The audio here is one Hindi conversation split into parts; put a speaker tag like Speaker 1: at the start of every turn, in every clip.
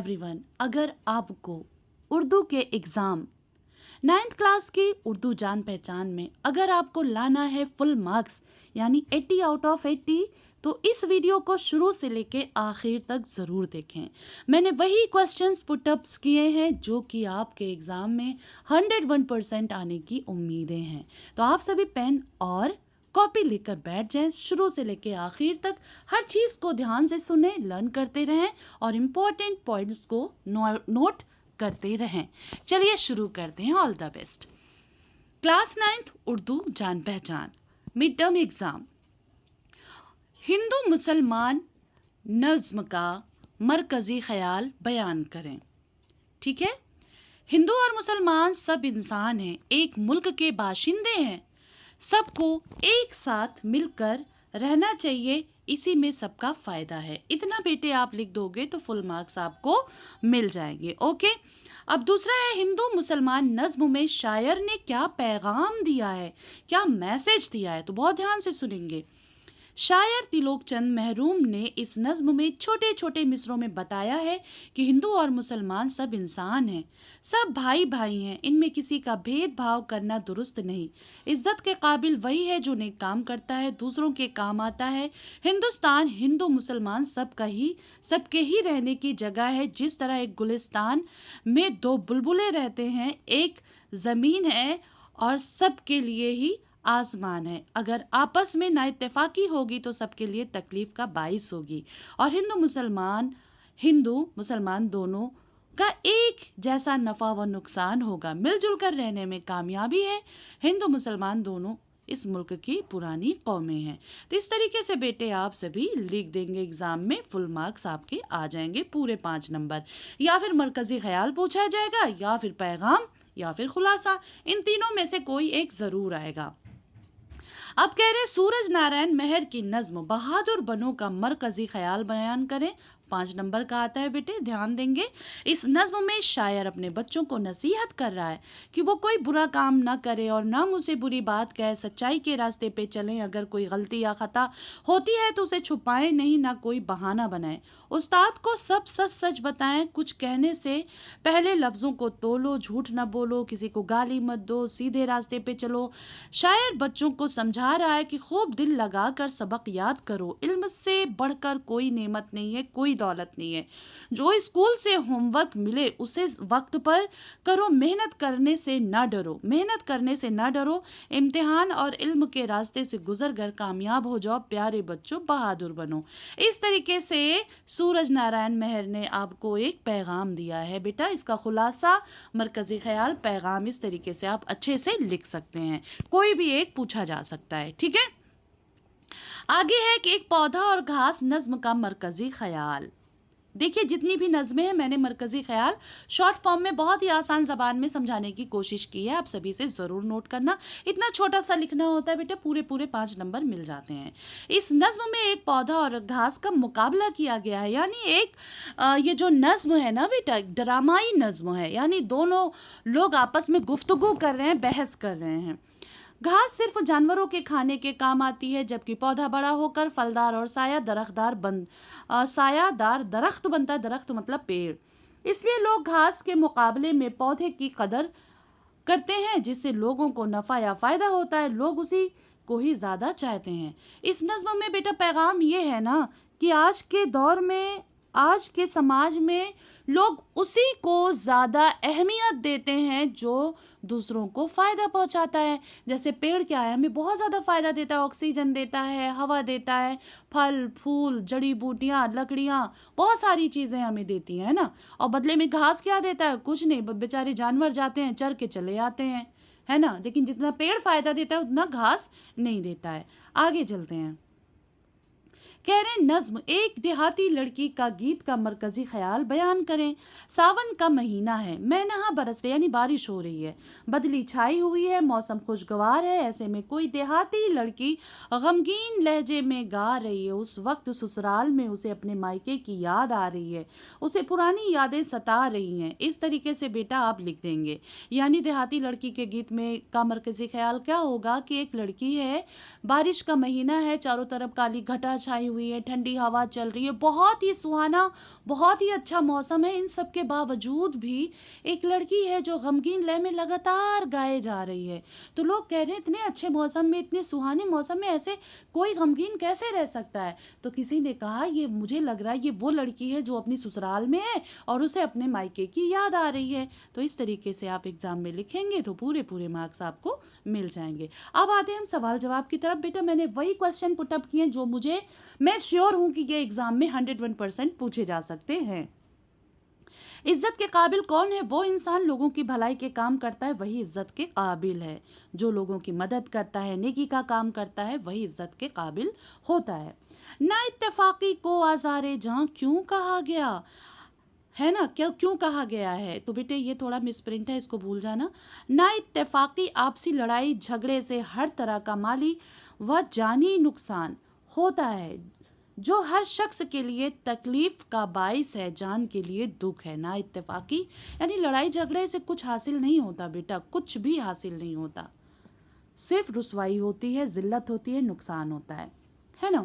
Speaker 1: एवरीवन, अगर आपको उर्दू के एग्ज़ाम 9th क्लास की उर्दू जान पहचान में अगर आपको लाना है फुल मार्क्स यानी 80 आउट ऑफ 80, तो इस वीडियो को शुरू से लेके आखिर तक ज़रूर देखें। मैंने वही क्वेश्चंस पुटअप्स किए हैं जो कि आपके एग्ज़ाम में 101% आने की उम्मीदें हैं। तो आप सभी पेन और कॉपी लेकर बैठ जाएं, शुरू से लेके आखिर तक हर चीज़ को ध्यान से सुने, लर्न करते रहें और इम्पॉर्टेंट पॉइंट्स को नोट करते रहें। चलिए शुरू करते हैं। All the best. Class 9th Urdu जान पहचान मिड टर्म एग्ज़ाम। हिंदू मुसलमान नज़्म का मरकज़ी ख़याल बयान करें। ठीक है। हिंदू और मुसलमान सब इंसान हैं, एक मुल्क के बाशिंदे हैं, सबको एक साथ मिलकर रहना चाहिए, इसी में सबका फ़ायदा है। इतना बेटे आप लिख दोगे तो फुल मार्क्स आपको मिल जाएंगे। ओके। अब दूसरा है, हिंदू मुसलमान नज़्म में शायर ने क्या पैगाम दिया है, क्या मैसेज दिया है, तो बहुत ध्यान से सुनेंगे। शायर तिलोक चंद महरूम ने इस नज़्म में छोटे छोटे मिसरों में बताया है कि हिंदू और मुसलमान सब इंसान हैं, सब भाई भाई हैं, इनमें किसी का भेदभाव करना दुरुस्त नहीं। इज्जत के काबिल वही है जो नेक काम करता है, दूसरों के काम आता है। हिंदुस्तान हिंदू मुसलमान सबके ही रहने की जगह है। जिस तरह एक गुलिस्तान में दो बुलबुलें रहते हैं, एक ज़मीन है और सबके लिए ही आसमान है। अगर आपस में नाइत्तेफाकी होगी तो सबके लिए तकलीफ का बाइस होगी और हिंदू मुसलमान दोनों का एक जैसा नफ़ा व नुकसान होगा। मिलजुल कर रहने में कामयाबी है। हिंदू मुसलमान दोनों इस मुल्क की पुरानी कौमें हैं। तो इस तरीके से बेटे आप सभी लिख देंगे, एग्ज़ाम में फुल मार्क्स आपके आ जाएंगे, पूरे 5 नंबर। या फिर मरकज़ी ख्याल पूछा जाएगा, या फिर पैगाम, या फिर खुलासा। इन तीनों में से कोई एक ज़रूर आएगा। अब कह रहे सूरज नारायण मेहर की नज्म बहादुर बनों का मरकजी ख्याल बयान करें। 5 नंबर का आता है बेटे, ध्यान देंगे। इस नज्म में शायर अपने बच्चों को नसीहत कर रहा है कि वो कोई बुरा काम ना करे और ना मुझसे बुरी बात कहे, सच्चाई के रास्ते पे चलें। अगर कोई गलती या खता होती है तो उसे छुपाएं नहीं, ना कोई बहाना बनाएं। उस्ताद को सब सच सच बताएं, कुछ कहने से पहले लफ्ज़ों को तोलो, झूठ ना बोलो, किसी को गाली मत दो, सीधे रास्ते पे चलो। शायर बच्चों को समझा रहा है कि खूब दिल लगा कर सबक याद करो, इल्म से बढ़कर कोई नेमत नहीं है, कोई दौलत नहीं है। जो स्कूल से होमवर्क मिले उसे वक्त पर करो, मेहनत करने से ना डरो। इम्तिहान और इल्म के रास्ते से गुजर कर कामयाब हो जाओ, प्यारे बच्चों बहादुर बनो। इस तरीके से सूरज नारायण मेहर ने आपको एक पैगाम दिया है बेटा। इसका खुलासा, मरकजी ख्याल, पैगाम इस तरीके से आप अच्छे से लिख सकते हैं। कोई भी एक पूछा जा सकता है। ठीक है। आगे है कि एक पौधा और घास नज्म का मरकजी ख्याल। देखिए, जितनी भी नज़में हैं मैंने मरकज़ी ख़याल शॉर्ट फॉर्म में बहुत ही आसान ज़बान में समझाने की कोशिश की है। आप सभी से ज़रूर नोट करना, इतना छोटा सा लिखना होता है बेटा, पूरे 5 नंबर मिल जाते हैं। इस नज़्म में एक पौधा और घास का मुकाबला किया गया है, यानी ये जो नज़्म है ना बेटा, एक ड्रामाई नज़्म है, यानी दोनों लोग आपस में गुफ्तगू कर रहे हैं, बहस कर रहे हैं। घास सिर्फ जानवरों के खाने के काम आती है, जबकि पौधा बड़ा होकर फलदार और सायादार दरख्त बनता है। दरख्त मतलब पेड़। इसलिए लोग घास के मुकाबले में पौधे की कदर करते हैं, जिससे लोगों को नफ़ा या फ़ायदा होता है, लोग उसी को ही ज़्यादा चाहते हैं। इस नज़्म में बेटा पैगाम ये है ना कि आज के दौर में, आज के समाज में लोग उसी को ज़्यादा अहमियत देते हैं जो दूसरों को फ़ायदा पहुंचाता है। जैसे पेड़ क्या है, हमें बहुत ज़्यादा फ़ायदा देता है, ऑक्सीजन देता है, हवा देता है, फल फूल, जड़ी बूटियाँ, लकड़ियाँ, बहुत सारी चीज़ें हमें देती हैं ना। और बदले में घास क्या देता है, कुछ नहीं, बेचारे जानवर जाते हैं, चर के चले आते हैं, है ना। लेकिन जितना पेड़ फ़ायदा देता है उतना घास नहीं देता है। आगे चलते हैं। कह रहे नज्म एक देहाती लड़की का गीत का मरकजी ख्याल बयान करें। सावन का महीना है, मैनहा बरस रही, यानी बारिश हो रही है, बदली छाई हुई है, मौसम खुशगवार है। ऐसे में कोई देहाती लड़की गमगीन लहजे में गा रही है। उस वक्त ससुराल में उसे अपने मायके की याद आ रही है, उसे पुरानी यादें सता रही हैं। इस तरीके से बेटा आप लिख देंगे। यानी देहाती लड़की के गीत में का मरकजी ख्याल क्या होगा कि एक लड़की है, बारिश का महीना है, चारों तरफ काली घटा छाई हुई हैं, ठंडी हवा चल रही है, बहुत ही सुहाना, बहुत ही अच्छा मौसम है। इन सब के बावजूद भी एक लड़की है जो गमगीन लय में लगातार गाए जा रही है। तो लोग कह रहे हैं इतने अच्छे मौसम में, इतने सुहाने मौसम में ऐसे कोई गमगीन कैसे रह सकता है? तो किसी ने कहा ये मुझे लग रहा है ये वो लड़की है जो अपनी ससुराल में है और उसे अपने मायके की याद आ रही है। तो इस तरीके से आप एग्जाम में लिखेंगे तो पूरे पूरे मार्क्स आपको मिल जाएंगे। अब आते हैं हम सवाल जवाब की तरफ। बेटा मैंने वही क्वेश्चन पुटअप किए जो मैं श्योर हूं कि ये एग्जाम में 101% पूछे जा सकते हैं। इज्जत के काबिल कौन है? वो इंसान लोगों की भलाई के काम करता है, वही इज्जत के काबिल है। जो लोगों की मदद करता है, नेकी का काम करता है, वही इज्जत के काबिल होता है। ना इत्तेफाकी को आज़ारे जहां क्यों कहा गया है ना? क्यों कहा गया है? तो बेटे ये थोड़ा मिसप्रिंट है, इसको भूल जाना। ना इत्तेफाकी आपसी लड़ाई झगड़े से हर तरह का माली व जानी नुकसान होता है, जो हर शख्स के लिए तकलीफ का बाइस है, जान के लिए दुख है। ना इत्तेफाकी यानी लड़ाई झगड़े से कुछ हासिल नहीं होता बेटा, कुछ भी हासिल नहीं होता, सिर्फ रुसवाई होती है, जिल्लत होती है, नुकसान होता है ना?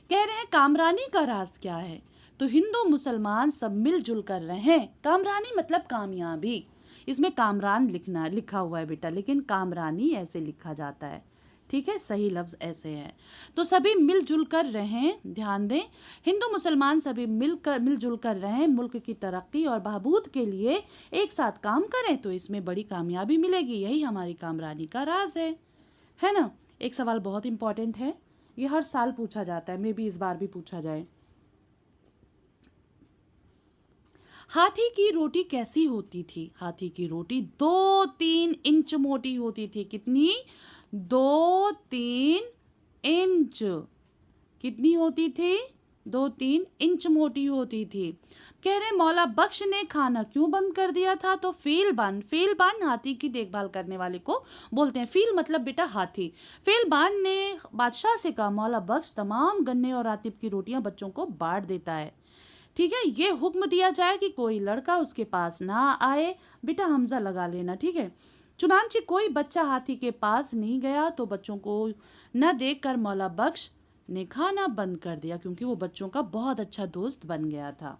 Speaker 1: कह रहे हैं कामरानी का राज क्या है? तो हिंदू मुसलमान सब मिलजुल कर रहे हैं। कामरानी मतलब कामयाबी, इसमें कामरान लिखा हुआ है बेटा, लेकिन कामरानी ऐसे लिखा जाता है, ठीक है, सही लफ्ज़ ऐसे है। तो सभी मिलजुल कर रहें, ध्यान दें, हिंदू मुसलमान सभी मिलजुल कर रहें, मुल्क की तरक्की और बहबूद के लिए एक साथ काम करें तो इसमें बड़ी कामयाबी मिलेगी। यही हमारी कामरानी का राज है ना? एक सवाल बहुत इंपॉर्टेंट है, ये हर साल पूछा जाता है, मे भी इस बार भी पूछा जाए। हाथी की रोटी कैसी होती थी? हाथी की रोटी 2-3 इंच मोटी होती थी। कितनी? 2-3 इंच। कितनी होती थी? 2-3 इंच मोटी होती थी। कह रहे मौला बख्श ने खाना क्यों बंद कर दिया था? तो फीलबान हाथी की देखभाल करने वाले को बोलते हैं। फील मतलब बेटा हाथी। फीलबान ने बादशाह से कहा मौला बख्श तमाम गन्ने और आतिफ की रोटियां बच्चों को बांट देता है, ठीक है, ये हुक्म दिया जाए कि कोई लड़का उसके पास ना आए। बेटा हमजा लगा लेना, ठीक है। चुनांचे कोई बच्चा हाथी के पास नहीं गया तो बच्चों को न देखकर मौला बख्श ने खाना बंद कर दिया, क्योंकि वो बच्चों का बहुत अच्छा दोस्त बन गया था।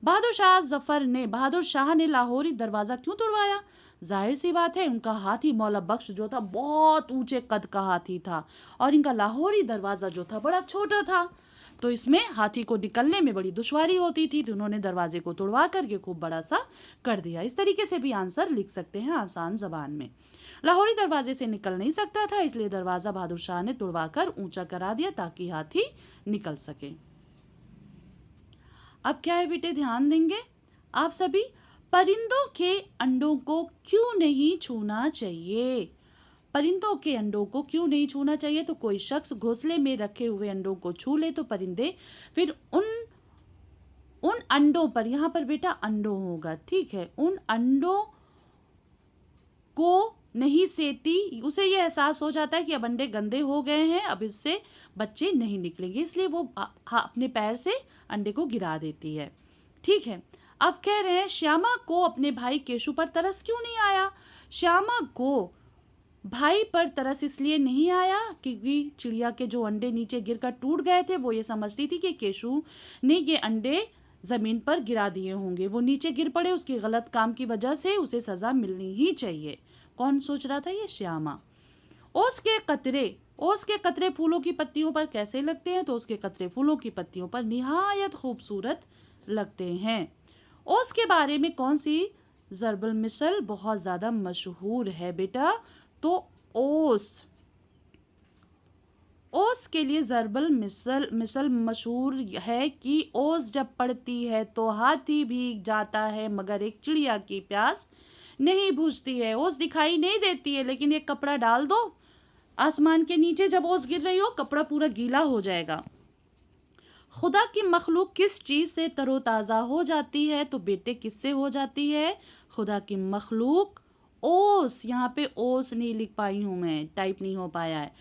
Speaker 1: बहादुर शाह ने लाहौरी दरवाज़ा क्यों तोड़वाया? जाहिर सी बात है, उनका हाथी मौला बख्श जो था बहुत ऊंचे कद का हाथी था और इनका लाहौरी दरवाज़ा जो था बड़ा छोटा था, तो इसमें हाथी को निकलने में बड़ी दुश्वारी होती थी, तो उन्होंने दरवाजे को तोड़वा करके खूब बड़ा सा कर दिया। इस तरीके से भी आंसर लिख सकते हैं आसान जबान में। लाहौरी दरवाजे से निकल नहीं सकता था, इसलिए दरवाज़ा बहादुर शाह ने तोड़वा कर ऊंचा करा दिया ताकि हाथी निकल सके। अब क्या है बेटे, ध्यान देंगे आप सभी। परिंदों के अंडों को क्यों नहीं छूना चाहिए? परिंदों के अंडों को क्यों नहीं छूना चाहिए? तो कोई शख्स घोंसले में रखे हुए अंडों को छू ले तो परिंदे फिर उन अंडों पर, यहाँ पर बेटा अंडों होगा, ठीक है, उन अंडों को नहीं सेती, उसे ये एहसास हो जाता है कि अब अंडे गंदे हो गए हैं, अब इससे बच्चे नहीं निकलेंगे, इसलिए वो अपने पैर से अंडे को गिरा देती है, ठीक है। अब कह रहे हैं श्यामा को अपने भाई केशु पर तरस क्यों नहीं आया? श्यामा को भाई पर तरस इसलिए नहीं आया क्योंकि चिड़िया के जो अंडे नीचे गिरकर टूट गए थे, वो ये समझती थी कि केशु ने ये अंडे ज़मीन पर गिरा दिए होंगे, वो नीचे गिर पड़े, उसके गलत काम की वजह से उसे सज़ा मिलनी ही चाहिए। कौन सोच रहा था? ये श्यामा। ओस के कतरे फूलों की पत्तियों पर कैसे लगते हैं? तो उसके कतरे फूलों की पत्तियों पर निहायत खूबसूरत लगते हैं। ओस के बारे में कौन सी ज़रबुल मिसल बहुत ज़्यादा मशहूर है बेटा? तो ओस के लिए ज़रबुल मिसल मशहूर है कि ओस जब पड़ती है तो हाथी भीग जाता है मगर एक चिड़िया की प्यास नहीं बुझती है। ओस दिखाई नहीं देती है, लेकिन एक कपड़ा डाल दो आसमान के नीचे, जब ओस गिर रही हो कपड़ा पूरा गीला हो जाएगा। खुदा की मखलूक किस चीज़ से तरोताज़ा हो जाती है? तो बेटे किससे हो जाती है? खुदा की मखलूक ओस, यहाँ पे ओस नहीं लिख पाई हूँ मैं, टाइप नहीं हो पाया है।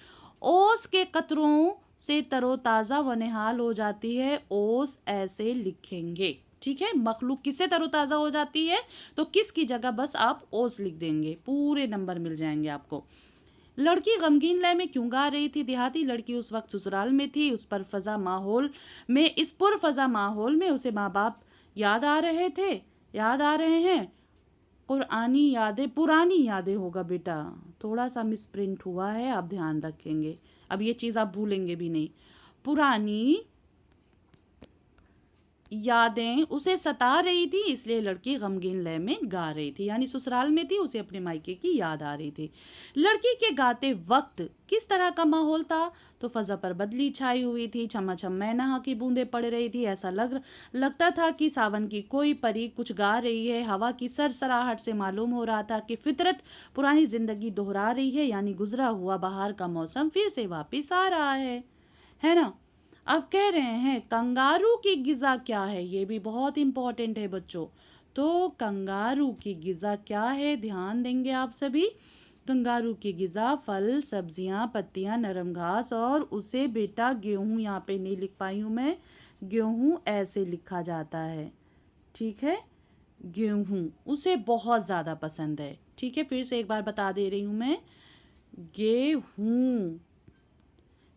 Speaker 1: ओस के कतरों से तरोताज़ा व निहाल हो जाती है, ओस ऐसे लिखेंगे, ठीक है। मखलूक किससे तरोताज़ा हो जाती है? तो किस की जगह बस आप ओस लिख देंगे, पूरे नंबर मिल जाएंगे आपको। लड़की गमगीन लय में क्यों गा रही थी? देहाती लड़की उस वक्त ससुराल में थी। इस पुरफ़ज़ा माहौल में उसे माँ बाप याद आ रहे थे, याद आ रहे हैं। पुरानी यादें होगा बेटा, थोड़ा सा मिसप्रिंट हुआ है, आप ध्यान रखेंगे। अब ये चीज़ आप भूलेंगे भी नहीं। पुरानी यादें उसे सता रही थी, इसलिए लड़की गमगीन लय में गा रही थी। यानी ससुराल में थी, उसे अपने मायके की याद आ रही थी। लड़की के गाते वक्त किस तरह का माहौल था? तो फ़ज़ा पर बदली छाई हुई थी, छमाछम मैनहा की बूंदें पड़ रही थी। ऐसा लगता था कि सावन की कोई परी कुछ गा रही है। हवा की सरसराहट से मालूम हो रहा था कि फितरत पुरानी जिंदगी दोहरा रही है, यानी गुजरा हुआ बहार का मौसम फिर से वापिस आ रहा है ना? अब कह रहे हैं कंगारू की गिज़ा क्या है? ये भी बहुत इंपॉर्टेंट है बच्चों। तो कंगारू की गिज़ा क्या है? ध्यान देंगे आप सभी। कंगारू की गिज़ा फल, सब्जियां, पत्तियां, नरम घास और उसे बेटा गेहूं, यहाँ पे नहीं लिख पाई हूँ मैं, गेहूं ऐसे लिखा जाता है, ठीक है? गेहूं उसे बहुत ज़्यादा पसंद है, ठीक है? फिर से एक बार बता दे रही हूँ मैं, गेहूं,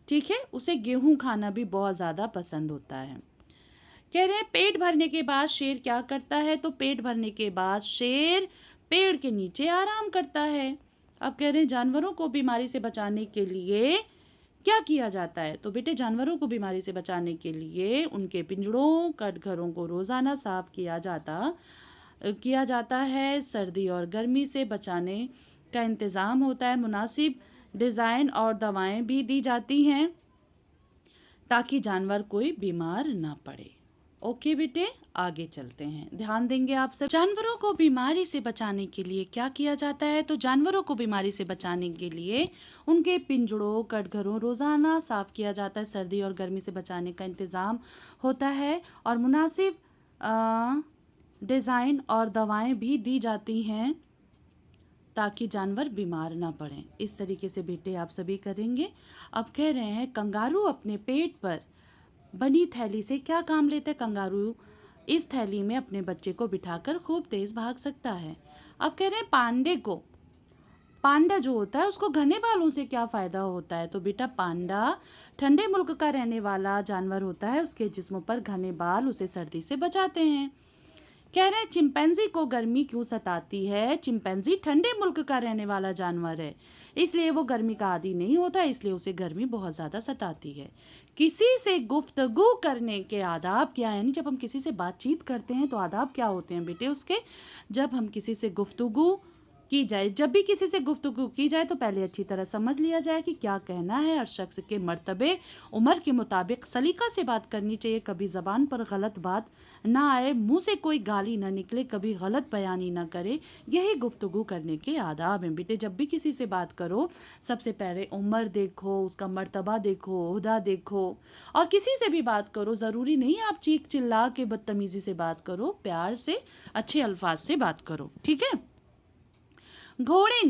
Speaker 1: ठीक है? उसे गेहूं खाना भी बहुत ज़्यादा पसंद होता है। कह रहे हैं पेट भरने के बाद शेर क्या करता है? तो पेट भरने के बाद शेर पेड़ के नीचे आराम करता है। अब कह रहे हैं जानवरों को बीमारी से बचाने के लिए क्या किया जाता है? तो बेटे जानवरों को बीमारी से बचाने के लिए उनके पिंजड़ों, कटघरों को रोज़ाना साफ किया जाता है। सर्दी और गर्मी से बचाने का इंतज़ाम होता है। मुनासिब डिज़ाइन और दवाएं भी दी जाती हैं ताकि जानवर कोई बीमार ना पड़े। ओके बेटे, आगे चलते हैं, ध्यान देंगे आप सब। जानवरों को बीमारी से बचाने के लिए क्या किया जाता है? तो जानवरों को बीमारी से बचाने के लिए उनके पिंजड़ों, कटघरों रोज़ाना साफ किया जाता है। सर्दी और गर्मी से बचाने का इंतज़ाम होता है और मुनासिब डिज़ाइन और दवाएं भी दी जाती हैं ताकि जानवर बीमार ना पड़ें। इस तरीके से बेटे आप सभी करेंगे। अब कह रहे हैं कंगारू अपने पेट पर बनी थैली से क्या काम लेते हैं? कंगारू इस थैली में अपने बच्चे को बिठाकर खूब तेज भाग सकता है। अब कह रहे हैं पांडा जो होता है उसको घने बालों से क्या फ़ायदा होता है? तो बेटा पांडा ठंडे मुल्क का रहने वाला जानवर होता है, उसके जिस्म पर घने बाल उसे सर्दी से बचाते हैं। कह रहे हैं चिंपैंजी को गर्मी क्यों सताती है? चिंपैंजी ठंडे मुल्क का रहने वाला जानवर है, इसलिए वो गर्मी का आदी नहीं होता, इसलिए उसे गर्मी बहुत ज़्यादा सताती है। किसी से गुफ्तगू करने के आदाब क्या है? यानी जब हम किसी से बातचीत करते हैं तो आदाब क्या होते हैं बेटे उसके? जब हम किसी से गुफ्तगू की जाए, जब भी किसी से गुफ्तगू की जाए तो पहले अच्छी तरह समझ लिया जाए कि क्या कहना है। हर शख्स के मर्तबे उम्र के मुताबिक सलीका से बात करनी चाहिए। कभी ज़बान पर गलत बात ना आए, मुंह से कोई गाली ना निकले, कभी गलत बयानी ना करे। यही गुफ्तगू करने के आदाब हैं बेटे। जब भी किसी से बात करो सबसे पहले उम्र देखो, उसका मर्तबा देखो, ओहदा देखो, और किसी से भी बात करो ज़रूरी नहीं आप चीख चिल्ला के बदतमीज़ी से बात करो, प्यार से अच्छे अल्फाज से बात करो, ठीक है? घोड़े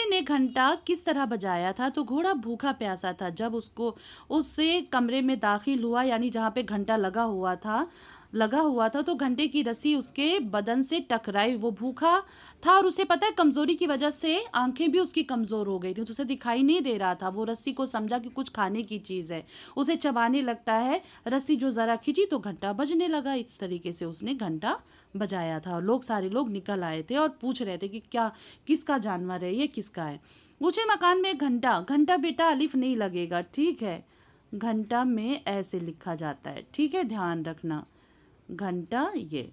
Speaker 1: ने घंटा किस तरह बजाया था? तो घोड़ा भूखा प्यासा था। जब उससे कमरे में दाखिल हुआ, यानी जहाँ पे घंटा लगा हुआ था तो घंटे की रस्सी उसके बदन से टकराई। वो भूखा था और उसे पता है कमज़ोरी की वजह से आंखें भी उसकी कमज़ोर हो गई थी, तो उसे दिखाई नहीं दे रहा था। वो रस्सी को समझा कि कुछ खाने की चीज़ है, उसे चबाने लगता है। रस्सी जो ज़रा खींची तो घंटा बजने लगा। इस तरीके से उसने घंटा बजाया था। सारे लोग निकल आए थे और पूछ रहे थे कि क्या, किसका जानवर है ये, किसका है? ऊंचे मकान में घंटा बेटा अलिफ नहीं लगेगा, ठीक है? घंटा में ऐसे लिखा जाता है, ठीक है? ध्यान रखना, घंटा ये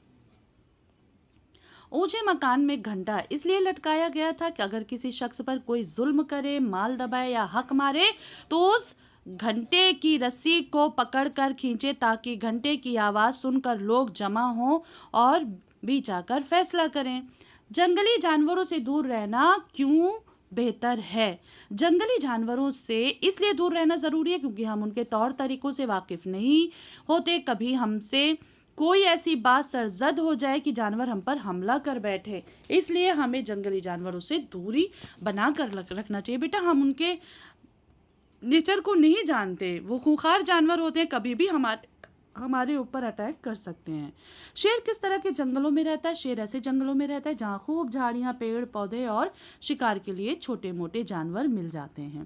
Speaker 1: ऊंचे मकान में घंटा इसलिए लटकाया गया था कि अगर किसी शख्स पर कोई जुल्म करे, माल दबाए या हक मारे तो उस घंटे की रस्सी को पकड़कर खींचे ताकि घंटे की आवाज़ सुनकर लोग जमा हों और बीच आकर फैसला करें। जंगली जानवरों से दूर रहना क्यों बेहतर है? जंगली जानवरों से इसलिए दूर रहना ज़रूरी है क्योंकि हम उनके तौर तरीक़ों से वाकिफ़ नहीं होते। कभी हमसे कोई ऐसी बात सरजद हो जाए कि जानवर हम पर हमला कर बैठे, इसलिए हमें जंगली जानवरों से दूरी बना कर रखना चाहिए। बेटा हम उनके नेचर को नहीं जानते, वो खूंखार जानवर होते हैं, कभी भी हमारे ऊपर अटैक कर सकते हैं। शेर किस तरह के जंगलों में रहता है? शेर ऐसे जंगलों में रहता है जहाँ खूब झाड़ियाँ, पेड़ पौधे और शिकार के लिए छोटे मोटे जानवर मिल जाते हैं।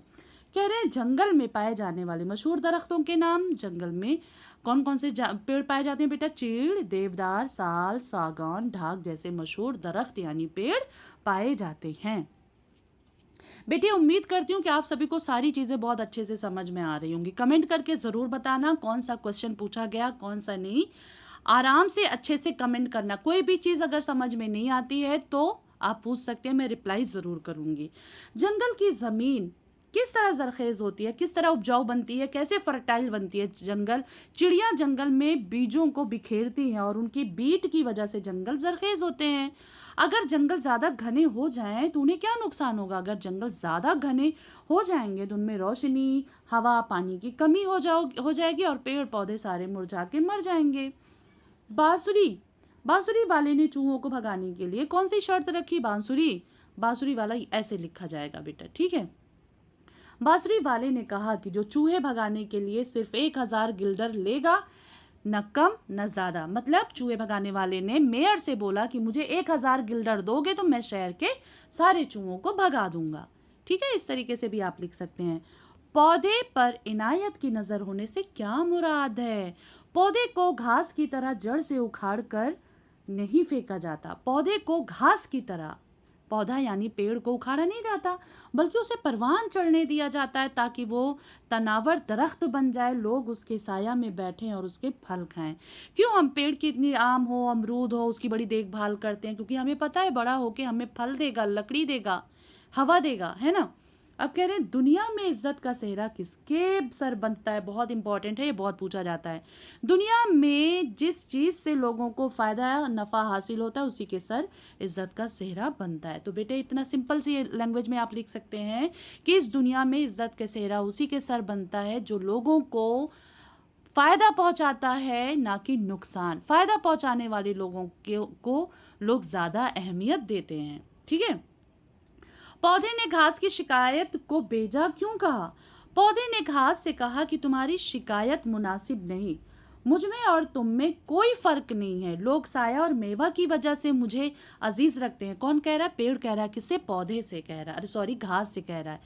Speaker 1: कह रहे हैं जंगल में पाए जाने वाले मशहूर दरख्तों के नाम। जंगल में कौन कौन से पेड़ पाए जाते हैं बेटा? चीड़, देवदार, साल, सागौन, ढाक जैसे मशहूर दरख्त यानी पेड़ पाए जाते हैं। बेटे उम्मीद करती हूँ कि आप सभी को सारी चीज़ें बहुत अच्छे से समझ में आ रही होंगी। कमेंट करके ज़रूर बताना कौन सा क्वेश्चन पूछा गया, कौन सा नहीं। आराम से अच्छे से कमेंट करना। कोई भी चीज़ अगर समझ में नहीं आती है तो आप पूछ सकते हैं, मैं रिप्लाई ज़रूर करूँगी। जंगल की ज़मीन किस तरह ज़रखेज़ होती है, किस तरह उपजाऊ बनती है, कैसे फर्टाइल बनती है जंगल? चिड़िया जंगल में बीजों को बिखेरती हैं और उनकी बीट की वजह से जंगल ज़रखेज़ होते हैं। अगर जंगल ज़्यादा घने हो जाएं तो उन्हें क्या नुकसान होगा? अगर जंगल ज़्यादा घने हो जाएंगे तो उनमें रोशनी, हवा, पानी की कमी हो जाएगी और पेड़ पौधे सारे मुरझा के मर जाएंगे। बांसुरी बांसुरी वाले ने चूहों को भगाने के लिए कौन सी शर्त रखी? बांसुरी वाला ऐसे लिखा जाएगा बेटा, ठीक है। बांसुरी वाले ने कहा कि जो चूहे भगाने के लिए सिर्फ 1000 गिल्डर लेगा, न कम न ज्यादा। मतलब चूहे भगाने वाले ने मेयर से बोला कि मुझे 1000 गिल्डर दोगे तो मैं शहर के सारे चूहों को भगा दूंगा। ठीक है, इस तरीके से भी आप लिख सकते हैं। पौधे पर इनायत की नजर होने से क्या मुराद है? पौधे को घास की तरह जड़ से उखाड़ कर नहीं फेंका जाता। पौधे को घास की तरह, पौधा यानी पेड़ को उखाड़ा नहीं जाता, बल्कि उसे परवान चढ़ने दिया जाता है ताकि वो तनावर दरख्त बन जाए, लोग उसके साया में बैठें और उसके फल खाएं। क्यों हम पेड़ की इतनी आम हो, अमरूद हो, उसकी बड़ी देखभाल करते हैं? क्योंकि हमें पता है बड़ा होके हमें फल देगा, लकड़ी देगा, हवा देगा, है ना। अब कह रहे हैं दुनिया में इज्जत का सेहरा किसके सर बनता है? बहुत इंपॉर्टेंट है, ये बहुत पूछा जाता है। दुनिया में जिस चीज़ से लोगों को फ़ायदा नफ़ा हासिल होता है उसी के सर इज्जत का सेहरा बनता है। तो बेटे इतना सिंपल सी लैंग्वेज में आप लिख सकते हैं कि इस दुनिया में इज्जत का सेहरा उसी के सर बनता है जो लोगों को फ़ायदा पहुंचाता है, ना कि नुकसान। फ़ायदा पहुंचाने वाले लोगों को लोग ज़्यादा अहमियत देते हैं। ठीक है। पौधे ने घास की शिकायत को बेजा क्यों कहा? पौधे ने घास से कहा कि तुम्हारी शिकायत मुनासिब नहीं, मुझ में और तुम में कोई फर्क नहीं है। लोग साया और मेवा की वजह से मुझे अजीज रखते हैं। कौन कह रहा है? पेड़ कह रहा है। किससे? पौधे से कह रहा है, अरे सॉरी, घास से कह रहा है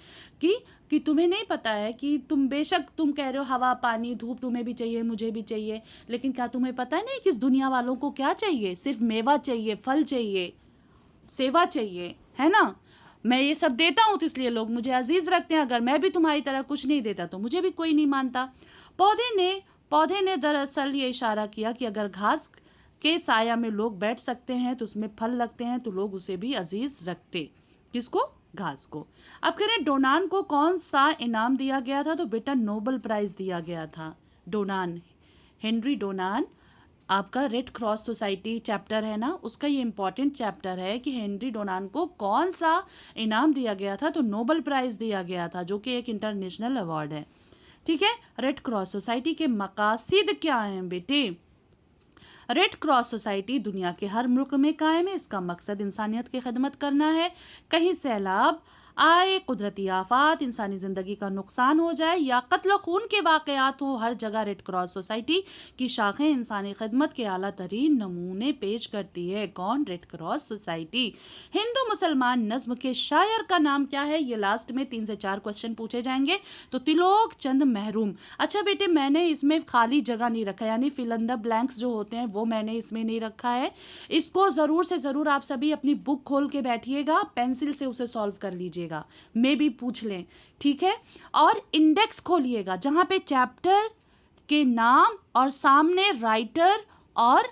Speaker 1: कि तुम्हें नहीं पता है कि तुम बेशक तुम कह रहे हो हवा, पानी, धूप तुम्हें भी चाहिए, मुझे भी चाहिए, लेकिन क्या तुम्हें पता है नहीं कि इस दुनिया वालों को क्या चाहिए? सिर्फ मेवा चाहिए, फल चाहिए, सेवा चाहिए, है ना। मैं ये सब देता हूँ तो इसलिए लोग मुझे अजीज रखते हैं। अगर मैं भी तुम्हारी तरह कुछ नहीं देता तो मुझे भी कोई नहीं मानता। पौधे ने दरअसल ये इशारा किया कि अगर घास के साया में लोग बैठ सकते हैं तो उसमें फल लगते हैं तो लोग उसे भी अजीज रखते। किसको? घास को। अब कह रहे डोनान को कौन सा इनाम दिया गया था? तो बेटा नोबेल प्राइज दिया गया था। डोनान, हेनरी डोनान, आपका रेड क्रॉस सोसाइटी चैप्टर है ना, उसका ये इंपॉर्टेंट चैप्टर है कि हेनरी डोनान को कौन सा इनाम दिया गया था? तो नोबेल प्राइज दिया गया था, जो कि एक इंटरनेशनल अवार्ड है। ठीक है। रेड क्रॉस सोसाइटी के मकासद क्या हैं बेटे? रेड क्रॉस सोसाइटी दुनिया के हर मुल्क में कायम है। इसका मकसद इंसानियत की खिदमत करना है। कहीं सैलाब आए, कुदरती आफात, इंसानी ज़िंदगी का नुकसान हो जाए या कत्ल खून के वाक़यात हो, हर जगह रेड क्रॉस सोसाइटी की शाखें इंसानी खिदमत के आला तरीन नमूने पेश करती है। कौन? Red cross society. हिंदू मुसलमान नज्म के शायर का नाम क्या है? ये लास्ट में 3 से 4 क्वेश्चन पूछे जाएंगे। तो तिलोक चंद महरूम। अच्छा बेटे, मैंने इसमें खाली जगह नहीं रखा, यानी फिल इन द ब्लैंक्स जो होते हैं वो मैंने इसमें नहीं रखा है। इसको ज़रूर से ज़रूर आप सभी अपनी बुक खोल के बैठिएगा, पेंसिल से उसे सॉल्व कर लीजिएगा, मे भी पूछ लें। ठीक है। और इंडेक्स खोलिएगा जहां पे चैप्टर के नाम और सामने राइटर और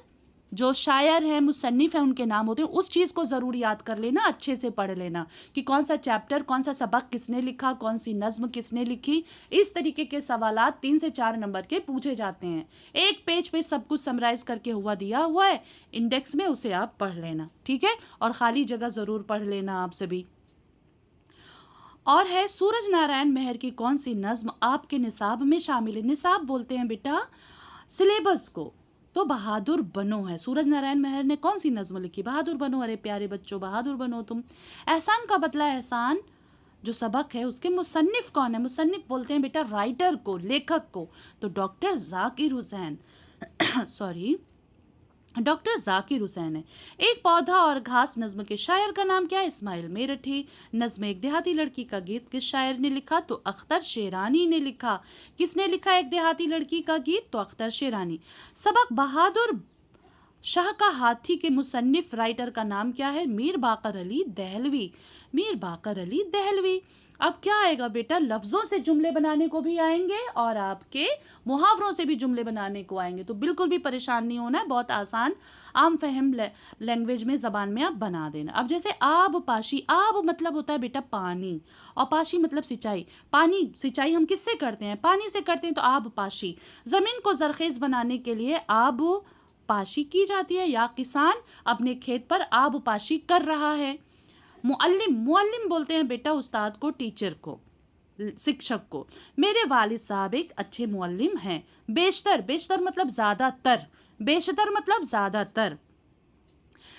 Speaker 1: जो शायर है, मुसन्निफ है, उनके नाम होते हैं। उस चीज़ को ज़रूर याद कर लेना, अच्छे से पढ़ लेना कि कौन सा चैप्टर, कौन सा सबक किसने लिखा, कौन सी नज्म किसने लिखी। इस तरीके के सवालात 3 से 4 नंबर के पूछे जाते हैं। एक पेज पे सब कुछ समराइज करके दिया हुआ है इंडेक्स में, उसे आप पढ़ लेना। ठीक है। और खाली जगह ज़रूर पढ़ लेना आप सभी। और है सूरज नारायण मेहर की कौन सी नज्म आपके निसाब में शामिल है? निसाब बोलते हैं बेटा सिलेबस को। तो बहादुर बनो है। सूरज नारायण मेहर ने कौन सी नज्म लिखी? बहादुर बनो। अरे प्यारे बच्चों, बहादुर बनो तुम। एहसान का बदला एहसान जो सबक है, उसके मुसन्निफ कौन है? मुसन्निफ बोलते हैं बेटा राइटर को, लेखक को। तो doctor Zakir Hussain. Sorry, doctor Zakir Hussain है। एक पौधा और घास नज्म के शायर का नाम क्या है? इस्माइल मेरठी। नज्म एक देहाती लड़की का गीत किस शायर ने लिखा? तो अख्तर शेरानी ने लिखा। किसने लिखा एक देहाती लड़की का गीत? तो अख्तर शेरानी। सबक बहादुर शाह का हाथी के मुसन्निफ राइटर का नाम क्या है? मीर बाकर अली दहलवी। मीर बाकर अली दहलवी। अब क्या आएगा बेटा? लफ्जों से जुमले बनाने को भी आएंगे और आपके मुहावरों से भी जुमले बनाने को आएंगे, तो बिल्कुल भी परेशान नहीं होना है, बहुत आसान आम फहम लैंग्वेज में, जबान में आप बना देना। अब जैसे आब पाशी, आब मतलब होता है बेटा पानी, और पाशी मतलब सिंचाई। पानी सिंचाई हम किससे करते हैं? पानी से करते हैं, तो आब पाशी। जमीन को जरखेज बनाने के लिए आब पाशी की जाती है, या किसान अपने खेत पर आब पाशी कर रहा है। मुअल्लिम, मुअल्लिम बोलते हैं बेटा उस्ताद को, टीचर को, शिक्षक को। मेरे वालिद साहब एक अच्छे मुअल्लिम हैं। बेशतर, बेशतर मतलब ज़्यादातर, बेशतर मतलब ज़्यादातर।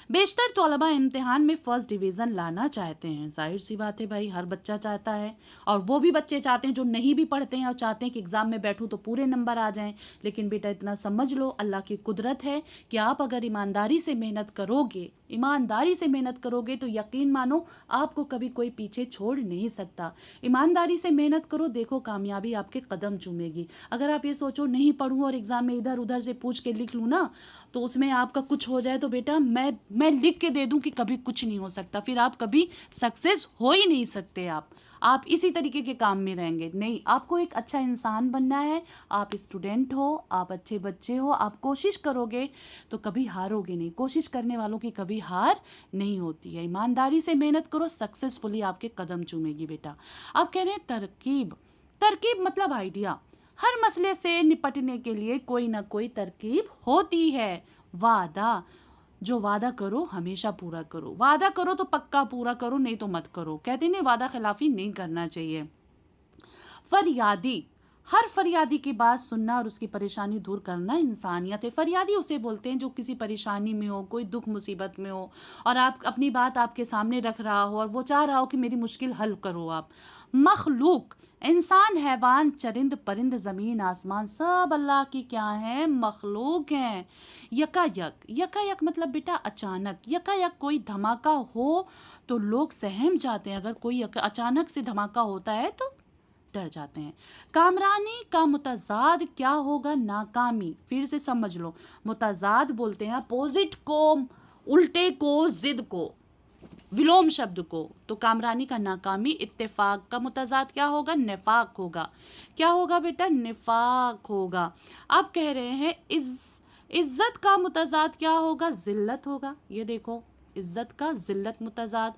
Speaker 1: बेशतर तलबा इम्तिहान में फर्स्ट डिवीज़न लाना चाहते हैं। जाहिर सी बात है भाई, हर बच्चा चाहता है, और वो भी बच्चे चाहते हैं जो नहीं भी पढ़ते हैं और चाहते हैं कि एग्ज़ाम में बैठूं तो पूरे नंबर आ जाएं। लेकिन बेटा इतना समझ लो, अल्लाह की कुदरत है कि आप अगर ईमानदारी से मेहनत करोगे, ईमानदारी से मेहनत करोगे, तो यकीन मानो आपको कभी कोई पीछे छोड़ नहीं सकता। ईमानदारी से मेहनत करो, देखो कामयाबी आपके कदम चूमेगी। अगर आप ये सोचो नहीं पढ़ूँ और एग्ज़ाम में इधर उधर से पूछ के लिख लूँ ना, तो उसमें आपका कुछ हो जाए, तो बेटा मैं लिख के दे दूं कि कभी कुछ नहीं हो सकता, फिर आप कभी सक्सेस हो ही नहीं सकते। आप इसी तरीके के काम में रहेंगे। नहीं, आपको एक अच्छा इंसान बनना है, आप स्टूडेंट हो, आप अच्छे बच्चे हो, आप कोशिश करोगे तो कभी हारोगे नहीं। कोशिश करने वालों की कभी हार नहीं होती है। ईमानदारी से मेहनत करो, सक्सेसफुली आपके कदम चूमेगी बेटा। अब कह रहे हैं तरकीब, तरकीब मतलब आइडिया। हर मसले से निपटने के लिए कोई ना कोई तरकीब होती है। वादा, जो वादा करो हमेशा पूरा करो, वादा करो तो पक्का पूरा करो, नहीं तो मत करो। कहते नहीं, वादा खिलाफी नहीं करना चाहिए। फरियादी, हर फरियादी की बात सुनना और उसकी परेशानी दूर करना इंसानियत है। फरियादी उसे बोलते हैं जो किसी परेशानी में हो, कोई दुख मुसीबत में हो, और आप अपनी बात आपके सामने रख रहा हो और वो चाह रहा हो कि मेरी मुश्किल हल करो आप। मखलूक, इंसान, हैवान, चरिंद परिंद, ज़मीन आसमान, सब अल्लाह की क्या हैं? मखलूक हैं। यकायक, यकायक मतलब बेटा अचानक। यकायक कोई धमाका हो तो लोग सहम जाते हैं। अगर कोई अचानक से धमाका होता है तो डर जाते हैं। कामरानी का मुतजाद क्या होगा? नाकामी। फिर से समझ लो, मुतजाद बोलते हैं अपोजिट को, उल्टे को, जिद को, विलोम शब्द को। तो कामरानी का नाकामी। इत्तेफाक का मुतजाद क्या होगा? निफाक होगा। क्या होगा बेटा? निफाक होगा। अब कह रहे हैं इज्जत का मुतजाद क्या होगा? जिल्लत होगा। ये देखो, इज्जत का जिल्लत मुतजाद।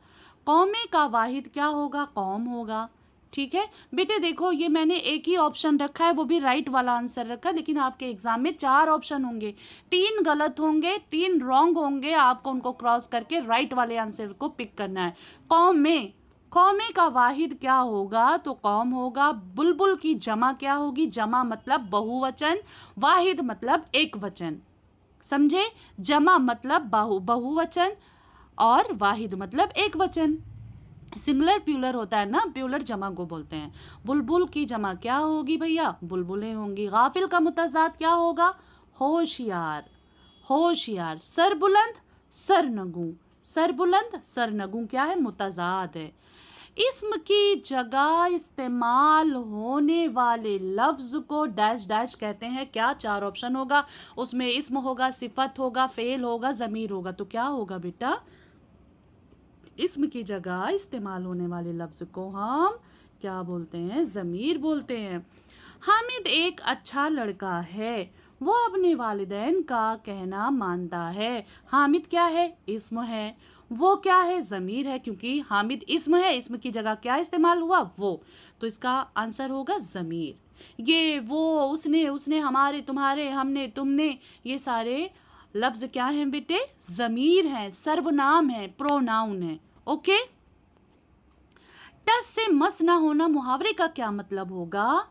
Speaker 1: कौमे का वाहिद क्या होगा? कौम होगा। ठीक है बेटे, देखो ये मैंने एक ही ऑप्शन रखा है, वो भी राइट वाला आंसर रखा है, लेकिन आपके एग्जाम में 4 ऑप्शन होंगे, 3 गलत होंगे, 3 रॉन्ग होंगे। आपको उनको क्रॉस करके राइट वाले आंसर को पिक करना है। कौम में, कौमे का वाहिद क्या होगा? तो कौम होगा। बुलबुल की जमा क्या होगी? जमा मतलब बहुवचन, वाहिद मतलब एक वचन। समझे? जमा मतलब बहुवचन और वाहिद मतलब एक वचन। सिंगुलर प्यूलर होता है ना, प्यूलर जमा को बोलते हैं। बुलबुल की जमा क्या होगी भैया? बुलबुलें होंगी। गाफिल का मुतजाद क्या होगा? होशियार, होशियार। सरबुलंद, सरनगू, सरबुलंद सरनगू क्या है? मुतजाद है। इस्म की जगह इस्तेमाल होने वाले लफ्ज को डैश डैश कहते हैं। क्या? 4 ऑप्शन होगा उसमें। इस्म होगा, सिफत होगा, फेल होगा, ज़मीर होगा। तो क्या होगा बेटा? इस्म की जगह इस्तेमाल होने वाले लफ्ज़ को हम क्या बोलते हैं? ज़मीर बोलते हैं। हामिद एक अच्छा लड़का है, वो अपने वालिदैन का कहना मानता है। हामिद क्या है? इस्म है। वो क्या है? ज़मीर है, क्योंकि हामिद इस्म है, इस्म की जगह क्या इस्तेमाल हुआ? वो। तो इसका आंसर होगा ज़मीर। ये, वो, उसने, हमारे, तुम्हारे, हमने, तुमने, ये सारे लफ्ज़ क्या हैं बेटे? ज़मीर हैं, सर्वनाम है, प्रोनाउन है। ओके। टस से मस ना होना मुहावरे का क्या मतलब होगा?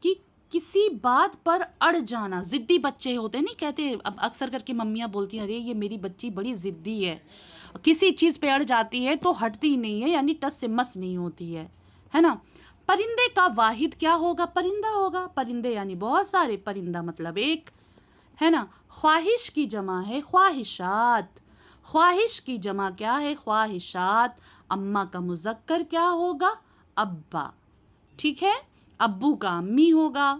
Speaker 1: कि किसी बात पर अड़ जाना। जिद्दी बच्चे होते नहीं, कहते अब अक्सर करके मम्मियाँ बोलती हैं, अरे ये मेरी बच्ची बड़ी जिद्दी है, किसी चीज़ पे अड़ जाती है तो हटती नहीं है, यानी टस से मस नहीं होती है ना। परिंदे का वाहिद क्या होगा? परिंदा होगा। परिंदे यानी बहुत सारे, परिंदा मतलब एक। है ना। ख्वाहिश की जमा है ख्वाहिशात, ख्वाहिश की जमा क्या है ख्वाहिशात। अम्मा का मुज़क्कर क्या होगा अब्बा, ठीक है। अब्बू का अम्मी होगा।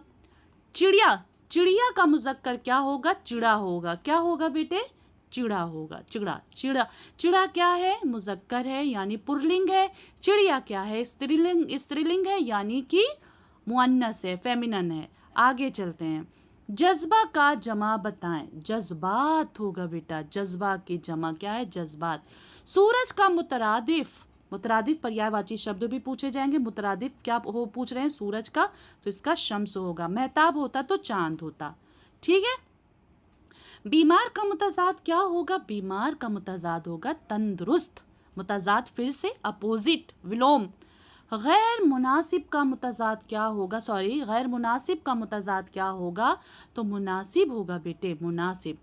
Speaker 1: चिड़िया, चिड़िया का मुज़क्कर क्या होगा चिड़ा होगा। क्या होगा बेटे चिड़ा होगा, चिड़ा चिड़ा। चिड़ा क्या है मुज़क्कर है यानी पुल्लिंग है। चिड़िया क्या है स्त्रीलिंग, स्त्रीलिंग है यानी कि मुअन्नस है, फेमिनन है। आगे चलते हैं। जज्बा का जमा बताएं। जज्बात होगा बेटा, जज्बा की जमा क्या है जज्बात। सूरज का मुतरादिफ, मुतरादिफ पर्यायवाची शब्द भी पूछे जाएंगे। मुतरादिफ क्या हो पूछ रहे हैं सूरज का, तो इसका शम्स होगा। महताब होता तो चांद होता, ठीक है। बीमार का मुतजाद क्या होगा बीमार का मुतजाद होगा तंदुरुस्त। मुतजाद फिर से अपोजिट विलोम। गैर मुनासिब का मुतजाद क्या होगा, सॉरी गैर मुनासिब का मुतजाद क्या होगा, तो मुनासिब होगा बेटे मुनासिब।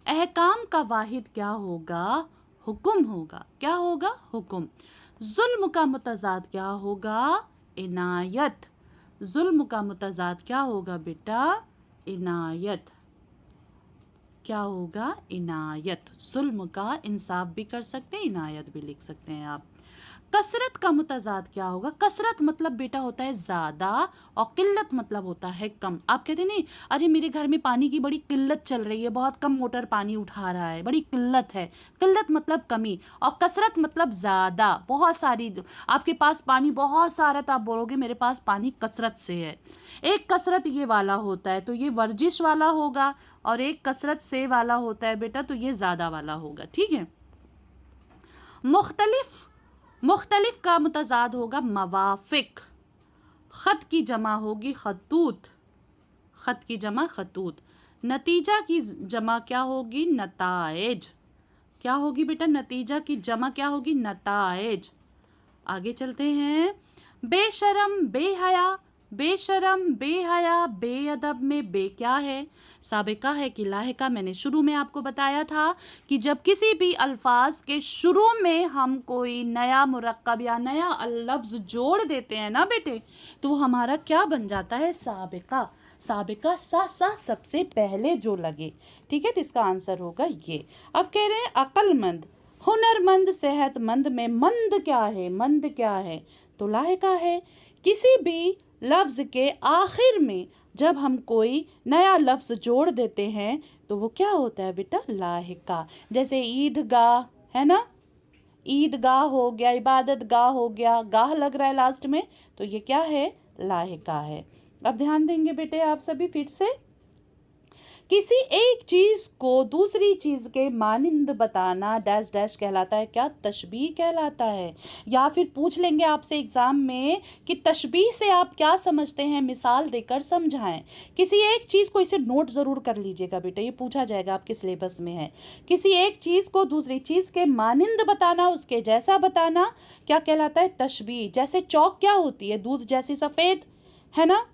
Speaker 1: अहकाम का वाहिद क्या होगा हुक्म होगा। क्या होगा हुक्म। जुल्म का मुतजाद क्या होगा इनायत। जुल्म का मुतजाद क्या होगा बेटा इनायत। क्या होगा इनायत। जुल्म का इंसाफ भी कर सकते हैं, इनायत भी लिख सकते हैं आप। कसरत का मुतजाद क्या होगा। कसरत मतलब बेटा होता है ज़्यादा और किल्लत मतलब होता है कम। आप कहते नहीं अरे मेरे घर में पानी की बड़ी किल्लत चल रही है, बहुत कम मोटर पानी उठा रहा है, बड़ी किल्लत है। किल्लत मतलब कमी और कसरत मतलब ज़्यादा, बहुत सारी। आपके पास पानी बहुत सारा तो आप बोलोगे मेरे पास पानी कसरत से है। एक कसरत ये वाला होता है तो ये वर्जिश वाला होगा, और एक कसरत से वाला होता है बेटा तो ये ज़्यादा वाला होगा, ठीक है। मुख्तलिफ, मुख्तलिफ का मुतजाद होगा मवाफिक। ख़त की जमा होगी खतूत, ख़त की जमा खतूत। नतीजा की जमा क्या होगी नताइज। क्या होगी बेटा नतीजा की जमा क्या होगी नताइज। आगे चलते हैं। बेशरम बेहया, बेशरम बेहया बेअदब में बे क्या है साबिका है कि लाहिका। मैंने शुरू में आपको बताया था कि जब किसी भी अल्फाज के शुरू में हम कोई नया मुरक्कब या नया लफ्ज़ जोड़ देते हैं ना बेटे, तो वो हमारा क्या बन जाता है साबिका। साबिका सा सा सबसे पहले जो लगे, ठीक है। तो इसका आंसर होगा ये। अब कह रहे हैं अक्लमंद, हुनरमंद, सेहतमंद में मंद क्या है मंद क्या है तो लाहिका है। किसी भी लफ्ज़ के आखिर में जब हम कोई नया लफ्ज़ जोड़ देते हैं तो वो क्या होता है बेटा लाहिका। जैसे ईदगाह है ना, ईदगाह हो गया, इबादत गाह हो गया, गाह लग रहा है लास्ट में तो ये क्या है लाहिका है। अब ध्यान देंगे बेटे आप सभी फिर से। किसी एक चीज़ को दूसरी चीज़ के मानिंद बताना डैश डैश कहलाता है क्या तशबीह कहलाता है। या फिर पूछ लेंगे आपसे एग्ज़ाम में कि तशबीह से आप क्या समझते हैं, मिसाल देकर समझाएं। किसी एक चीज़ को, इसे नोट ज़रूर कर लीजिएगा बेटा, ये पूछा जाएगा आपके सिलेबस में है। किसी एक चीज़ को दूसरी चीज़ के मानिंद बताना, उसके जैसा बताना क्या कहलाता है तशबीह। जैसे चौक क्या होती है दूध जैसी सफ़ेद, है ना,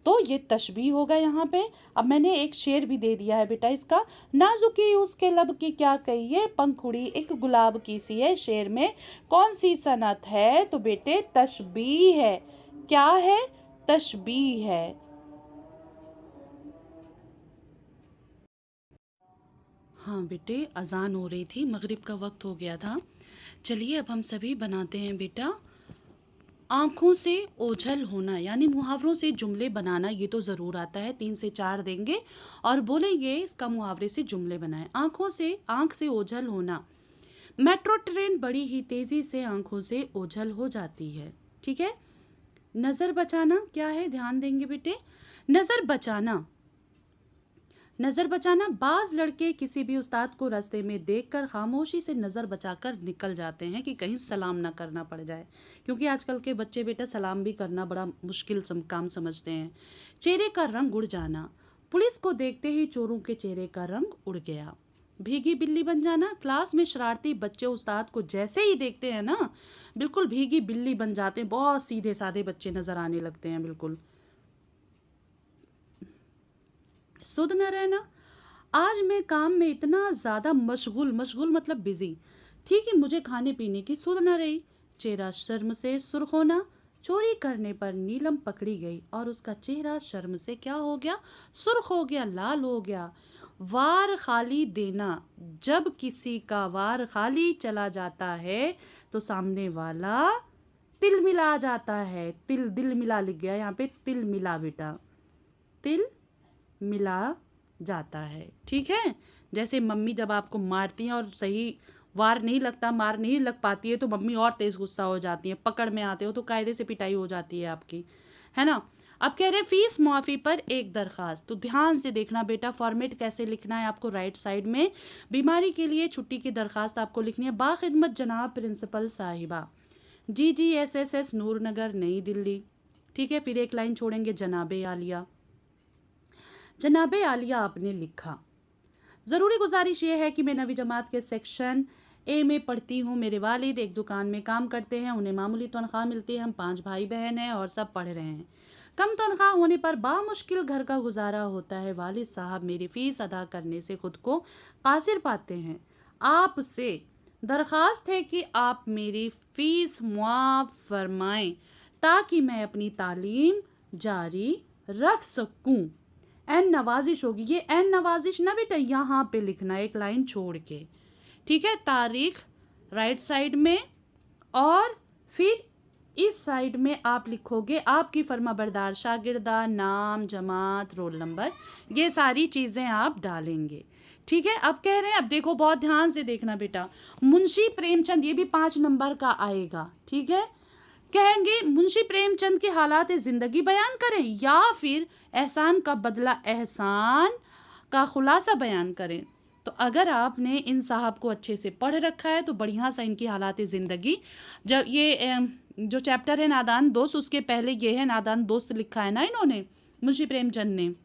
Speaker 1: तो ये तशबीह होगा यहाँ पे। अब मैंने एक शेर भी दे दिया है बेटा इसका। नाजुकी उसके लब की क्या कहिए, पंखुड़ी एक गुलाब की सी है। शेर में कौन सी सनत है तो बेटे तशबीह है। क्या है तशबीह है। हाँ बेटे अजान हो रही थी, मगरिब का वक्त हो गया था। चलिए अब हम सभी बनाते हैं बेटा आँखों से ओझल होना, यानी मुहावरों से जुमले बनाना। ये तो ज़रूर आता है, 3 से 4 देंगे और बोलेंगे इसका मुहावरे से जुमले बनाएं। आँखों से, आँख से ओझल होना। मेट्रो ट्रेन बड़ी ही तेज़ी से आँखों से ओझल हो जाती है, ठीक है। नज़र बचाना क्या है, ध्यान देंगे बेटे। नज़र बचाना, नज़र बचाना, बाज़ लड़के किसी भी उस्ताद को रास्ते में देखकर खामोशी से नज़र बचाकर निकल जाते हैं कि कहीं सलाम ना करना पड़ जाए, क्योंकि आजकल के बच्चे बेटा सलाम भी करना बड़ा मुश्किल काम समझते हैं। चेहरे का रंग उड़ जाना, पुलिस को देखते ही चोरों के चेहरे का रंग उड़ गया। भीगी बिल्ली बन जाना, क्लास में शरारती बच्चे उस्ताद को जैसे ही देखते हैं ना बिल्कुल भीगी बिल्ली बन जाते हैं, बहुत सीधे साधे बच्चे नज़र आने लगते हैं बिल्कुल। सुध न रहना, आज मैं काम में इतना ज़्यादा मशगूल, मशगूल मतलब बिज़ी थी कि मुझे खाने पीने की सुध न रही। चेहरा शर्म से सुर्ख होना, चोरी करने पर नीलम पकड़ी गई और उसका चेहरा शर्म से क्या हो गया सुर्ख हो गया, लाल हो गया। वार खाली देना, जब किसी का वार खाली चला जाता है तो सामने वाला तिल मिला जाता है। तिल दिल मिला लिख गया यहाँ पे, तिल मिला बेटा, तिल मिला जाता है। ठीक है, जैसे मम्मी जब आपको मारती हैं और सही वार नहीं लगता, मार नहीं लग पाती है, तो मम्मी और तेज़ गुस्सा हो जाती है, पकड़ में आते हो तो कायदे से पिटाई हो जाती है आपकी, है ना। अब कह रहे हैं फीस मुआफ़ी पर एक दरख्वास्त, तो ध्यान से देखना बेटा फॉर्मेट कैसे लिखना है आपको। राइट साइड में बीमारी के लिए छुट्टी की दरख्वास्त आपको लिखनी है। बाखिदमत जनाब प्रिंसिपल साहिबा, GGSSS नूर नगर नई दिल्ली। ठीक है, फिर एक लाइन छोड़ेंगे, जनाबे आलिया। जनाबे आलिया आपने लिखा, ज़रूरी गुजारिश ये है कि मैं नवी जमात के सेक्शन ए में पढ़ती हूँ। मेरे वालिद एक दुकान में काम करते हैं, उन्हें मामूली तनख्वाह मिलती है। हम 5 भाई बहन हैं और सब पढ़ रहे हैं। कम तनख्वाह होने पर बामुश्किल घर का गुजारा होता है। वालिद साहब मेरी फ़ीस अदा करने से खुद को कासिर पाते हैं। आपसे दरख्वास्त है कि आप मेरी फ़ीस मुआफ़ फरमाएं ताकि मैं अपनी तालीम जारी रख सकूं। एन नवाजिश होगी, ये एन नवाजिश ना बेटा यहाँ पे लिखना एक लाइन छोड़ के। ठीक है, तारीख राइट साइड में और फिर इस साइड में आप लिखोगे आपकी फर्माबरदार शागिर्दा, नाम, जमात, रोल नंबर, ये सारी चीज़ें आप डालेंगे। ठीक है, अब कह रहे हैं, अब देखो बहुत ध्यान से देखना बेटा, मुंशी प्रेमचंद, ये भी 5 नंबर का आएगा। ठीक है, कहेंगे मुंशी प्रेमचंद के हालात ज़िंदगी बयान करें या फिर एहसान का बदला एहसान का खुलासा बयान करें। तो अगर आपने इन साहब को अच्छे से पढ़ रखा है तो बढ़िया सा इनकी हालात ज़िंदगी, जब ये जो चैप्टर है नादान दोस्त, उसके पहले ये है नादान दोस्त लिखा है ना इन्होंने, मुंशी प्रेमचंद ने।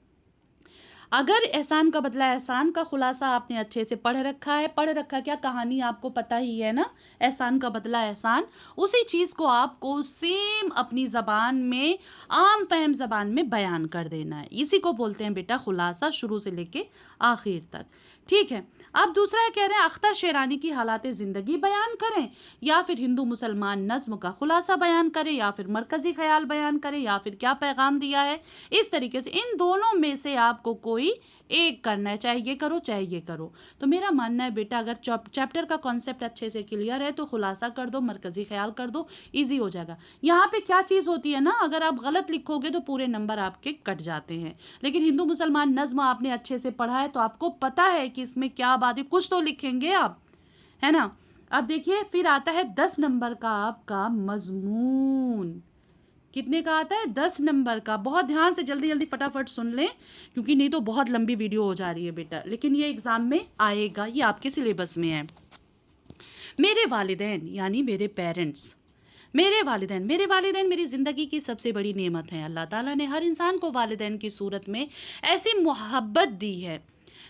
Speaker 1: अगर एहसान का बदला एहसान का खुलासा आपने अच्छे से पढ़ रखा है, पढ़ रखा क्या, कहानी आपको पता ही है ना, एहसान का बदला एहसान, उसी चीज़ को आपको सेम अपनी ज़बान में, आम फहम ज़बान में बयान कर देना है। इसी को बोलते हैं बेटा खुलासा, शुरू से लेके आखिर तक। ठीक है, अब दूसरा है, कह रहे हैं अख्तर शेरानी की हालात ज़िंदगी बयान करें या फिर हिंदू मुसलमान नज़्म का खुलासा बयान करें या फिर मरकज़ी ख्याल बयान करें या फिर क्या पैगाम दिया है। इस तरीके से इन दोनों में से आपको कोई एक करना है, चाहे ये करो चाहे ये करो। तो मेरा मानना है बेटा अगर चैप्टर का कॉन्सेप्ट अच्छे से क्लियर है तो खुलासा कर दो, मरकज़ी ख्याल कर दो, ईजी हो जाएगा। यहाँ पे क्या चीज़ होती है ना, अगर आप गलत लिखोगे तो पूरे नंबर आपके कट जाते हैं। लेकिन हिंदू मुसलमान नज़्म आपने अच्छे से पढ़ा है तो आपको पता है कि इसमें क्या बात है, कुछ तो लिखेंगे आप, है ना। अब देखिए फिर आता है 10 नंबर का आपका मजमून। कितने का आता है, 10 नंबर का। बहुत ध्यान से जल्दी जल्दी फटाफट सुन लें क्योंकि नहीं तो बहुत लंबी वीडियो हो जा रही है बेटा, लेकिन ये एग्ज़ाम में आएगा, ये आपके सिलेबस में है। मेरे वालिदैन यानी मेरे पेरेंट्स, मेरे वालिदैन मेरी ज़िंदगी की सबसे बड़ी नेमत हैं। अल्लाह ताला ने हर इंसान को वालिदैन की सूरत में ऐसी मोहब्बत दी है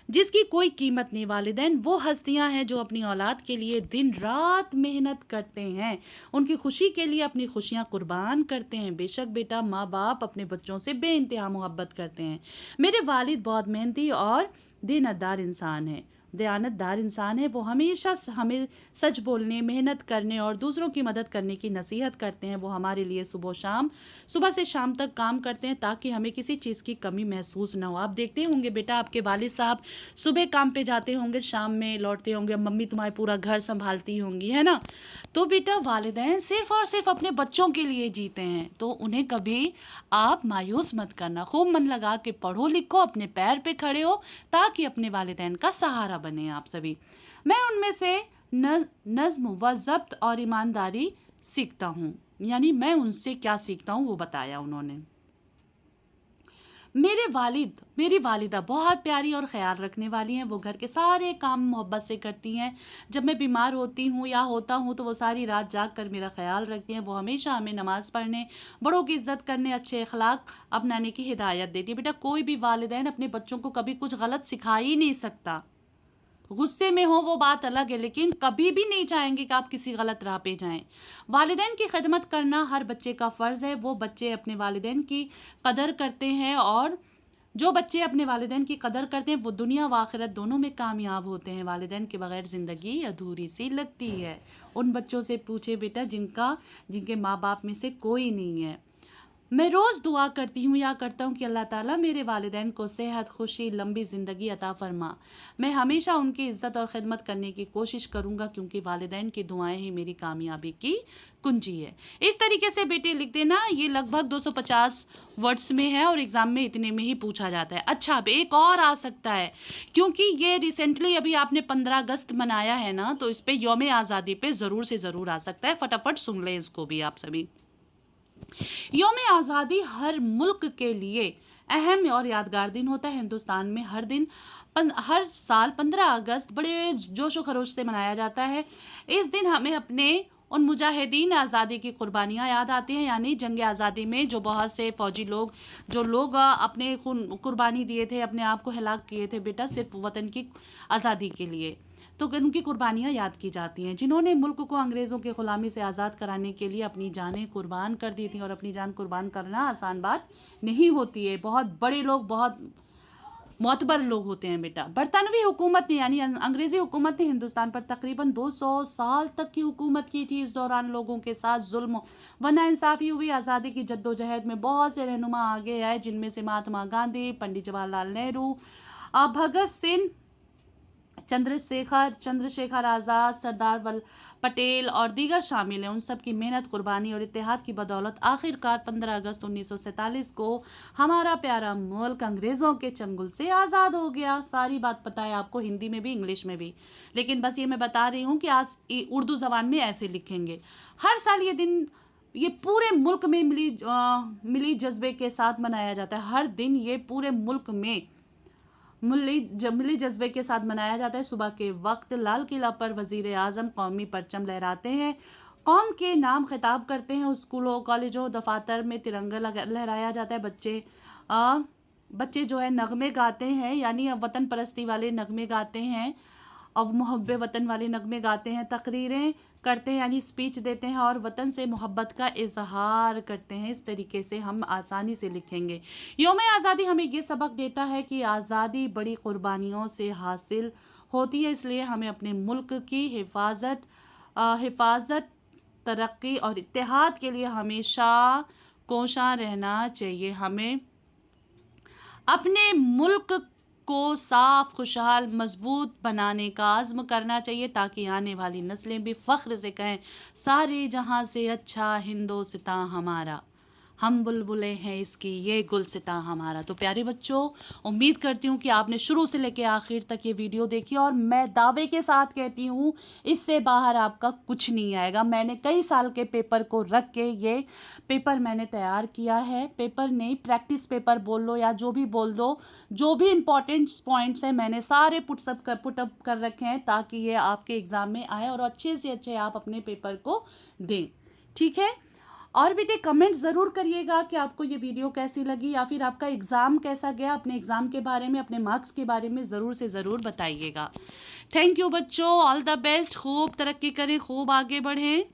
Speaker 1: जिसकी कोई कीमत नहीं। वालिदैन वो हस्तियां हैं जो अपनी औलाद के लिए दिन रात मेहनत करते हैं, उनकी खुशी के लिए अपनी खुशियां कुर्बान करते हैं। बेशक बेटा माँ बाप अपने बच्चों से बेइंतहा मोहब्बत करते हैं। मेरे वालिद बहुत मेहनती और दयानतदार इंसान है, वो हमेशा हमें सच बोलने, मेहनत करने और दूसरों की मदद करने की नसीहत करते हैं। वो हमारे लिए सुबह से शाम तक काम करते हैं ताकि हमें किसी चीज़ की कमी महसूस ना हो। आप देखते होंगे बेटा आपके वालिद साहब सुबह काम पे जाते होंगे, शाम में लौटते होंगे, मम्मी तुम्हारे पूरा घर संभालती होंगी, है ना। तो बेटा वालिदैन सिर्फ़ और सिर्फ अपने बच्चों के लिए जीते हैं, तो उन्हें कभी आप मायूस मत करना। खूब मन लगा के पढ़ो लिखो, अपने पैर पे खड़े हो ताकि अपने वालिदैन का सहारा बने आप सभी। मैं उनमें से नज़्म व ज़ब्त और ईमानदारी सीखता हूँ, यानी मैं उनसे क्या सीखता हूँ वो बताया उन्होंने। मेरी वालिदा बहुत प्यारी और ख्याल रखने वाली हैं। वो घर के सारे काम मोहब्बत से करती हैं। जब मैं बीमार होती हूँ या होता हूँ तो वो सारी रात जाग कर मेरा ख्याल रखती हैं। वो हमेशा हमें नमाज़ पढ़ने, बड़ों की इज़्ज़त करने, अच्छे अखलाक अपनाने की हिदायत देती है। बेटा कोई भी वालिदैन अपने बच्चों को कभी कुछ गलत सिखा ही नहीं सकता। गुस्से में हो वो बात अलग है, लेकिन कभी भी नहीं चाहेंगे कि आप किसी गलत राह पे जाएं। वालिदैन की खिदमत करना हर बच्चे का फ़र्ज़ है। वो बच्चे अपने वालिदैन की कदर करते हैं और जो बच्चे अपने वालिदैन की कदर करते हैं वो दुनिया व आखिरत दोनों में कामयाब होते हैं। वालिदैन के बगैर ज़िंदगी अधूरी सी लगती है। उन बच्चों से पूछे बेटा जिनके माँ बाप में से कोई नहीं है। मैं रोज़ दुआ करती हूँ या करता हूँ कि अल्लाह ताला मेरे वालिदैन को सेहत, खुशी, लंबी ज़िंदगी अता फ़रमा। मैं हमेशा उनकी इज़्ज़त और ख़िदमत करने की कोशिश करूँगा क्योंकि वालिदैन की दुआएँ ही मेरी कामयाबी की कुंजी है। इस तरीके से बेटे लिख देना। ये लगभग 250 वर्ड्स में है और एग्ज़ाम में इतने में ही पूछा जाता है। अच्छा, अब एक और आ सकता है, क्योंकि ये रिसेंटली अभी आपने 15 अगस्त मनाया है ना, तो इस पे यौम आज़ादी पे ज़रूर से ज़रूर आ सकता है। फटाफट सुन लें इसको भी आप सभी। यौम आज़ादी हर मुल्क के लिए अहम और यादगार दिन होता है। हिंदुस्तान में हर साल 15 अगस्त बड़े जोश व खरोश से मनाया जाता है। इस दिन हमें अपने उन मुजाहिदीन आज़ादी की कुर्बानियाँ याद आती हैं, यानी जंग आज़ादी में जो बहुत से फ़ौजी लोग अपने खून कुर्बानी दिए थे, अपने आप को हलाक किए थे बेटा सिर्फ वतन की आज़ादी के लिए, तो उनकी कुर्बानियाँ याद की जाती हैं, जिन्होंने मुल्क को अंग्रेज़ों की ग़ुलामी से आज़ाद कराने के लिए अपनी जानें कुर्बान कर दी थी। और अपनी जान कुर्बान करना आसान बात नहीं होती है। बहुत बड़े लोग, बहुत मोतबर लोग होते हैं बेटा। बरतानवी हुकूमत ने यानी अंग्रेज़ी हुकूमत ने हिंदुस्तान पर तकरीबन 200 साल तक की हुकूमत की थी। इस दौरान लोगों के साथ जुल्म व नाइंसाफ़ी हुई। आज़ादी की जद्दोजहद में बहुत से रहनुमा आगे आए, जिनमें से महात्मा गांधी, पंडित जवाहरलाल नेहरू, भगत सिंह, चंद्रशेखर आज़ाद, सरदार वल्लभ पटेल और दीगर शामिल हैं। उन सब की मेहनत, कुर्बानी और इत्तेहाद की बदौलत आखिरकार 15 अगस्त 1947 को हमारा प्यारा मुल्क अंग्रेज़ों के चंगुल से आज़ाद हो गया। सारी बात पता है आपको, हिंदी में भी इंग्लिश में भी, लेकिन बस ये मैं बता रही हूँ कि आज उर्दू ज़बान में ऐसे लिखेंगे। हर साल ये दिन ये पूरे मुल्क में मिली जज्बे के साथ मनाया जाता है। हर दिन ये पूरे मुल्क में मिली जज्बे के साथ मनाया जाता है। सुबह के वक्त लाल किला पर वज़ीर आज़म कौमी परचम लहराते हैं, कौम के नाम खिताब करते हैं। स्कूलों, कॉलेजों, दफातर में तिरंगा लहराया जाता है। बच्चे जो है नगमे गाते हैं, यानी वतन परस्ती वाले नगमे गाते हैं और मुहब्बे वतन वाले नगमे गाते हैं। तकरीरें करते हैं यानी स्पीच देते हैं और वतन से मोहब्बत का इजहार करते हैं। इस तरीके से हम आसानी से लिखेंगे। यौम आज़ादी हमें ये सबक देता है कि आज़ादी बड़ी कुर्बानियों से हासिल होती है, इसलिए हमें अपने मुल्क की हिफाजत, तरक्की और इत्तेहाद के लिए हमेशा कोशां रहना चाहिए। हमें अपने मुल्क को साफ, खुशहाल, मजबूत बनाने का आज़्म करना चाहिए, ताकि आने वाली नस्लें भी फ़ख्र से कहें, सारे जहां से अच्छा हिंदोस्तां हमारा, हम बुलबुलें हैं इसकी, ये गुलसितां हमारा। तो प्यारे बच्चों, उम्मीद करती हूँ कि आपने शुरू से लेकर आखिर तक ये वीडियो देखी, और मैं दावे के साथ कहती हूँ इससे बाहर आपका कुछ नहीं आएगा। मैंने कई साल के पेपर को रख के ये पेपर मैंने तैयार किया है। पेपर नहीं, प्रैक्टिस पेपर बोल लो या जो भी बोल दो, जो भी इम्पॉर्टेंट पॉइंट्स हैं मैंने सारे पुटअप कर रखे हैं, ताकि ये आपके एग्ज़ाम में आए और अच्छे से अच्छे आप अपने पेपर को दें। ठीक है, और बेटे कमेंट ज़रूर करिएगा कि आपको ये वीडियो कैसी लगी, या फिर आपका एग्ज़ाम कैसा गया। अपने एग्ज़ाम के बारे में, अपने मार्क्स के बारे में ज़रूर से ज़रूर बताइएगा। थैंक यू बच्चों, ऑल द बेस्ट। खूब तरक्की करें, खूब आगे बढ़ें।